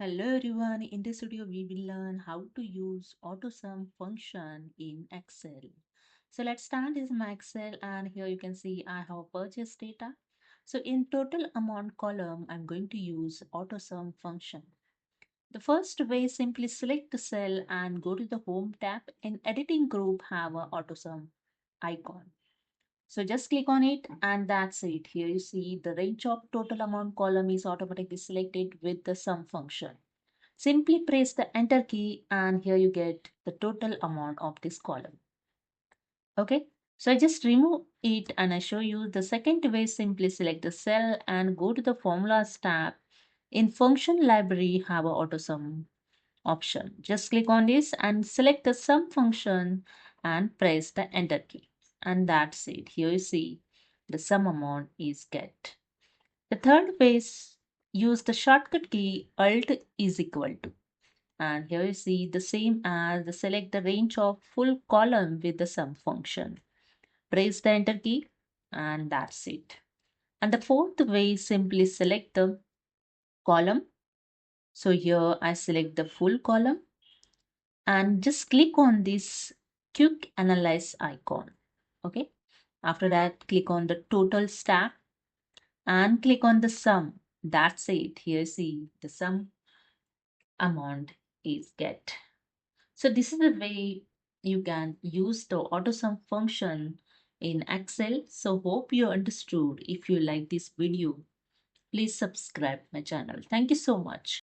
Hello everyone, in this video we will learn how to use Autosum function in Excel. So let's start this in my Excel and here you can see I have purchase data. So in total amount column, I'm going to use Autosum function. The first way, simply select the cell and go to the home tab. In editing group have a Autosum icon. So just click on it and that's it. Here you see the range of total amount column is automatically selected with the sum function. Simply press the enter key and here you get the total amount of this column. Okay, so I just remove it and I show you the second way. Simply select the cell and go to the formulas tab. In function library have a autosum option. Just click on this and select the sum function and press the enter key. And that's it. Here you see the sum amount is get. The third way is use the shortcut key Alt is equal to. And here you see the same as the select the range of full column with the sum function. Press the enter key and that's it. And the fourth way, simply select the column. So here I select the full column and just click on this quick analyze icon. Okay. After that, click on the total tab and click on the sum. That's it. Here see the sum amount is get. So this is the way you can use the AutoSum function in Excel. So hope you understood. If you like this video, please subscribe my channel. Thank you so much.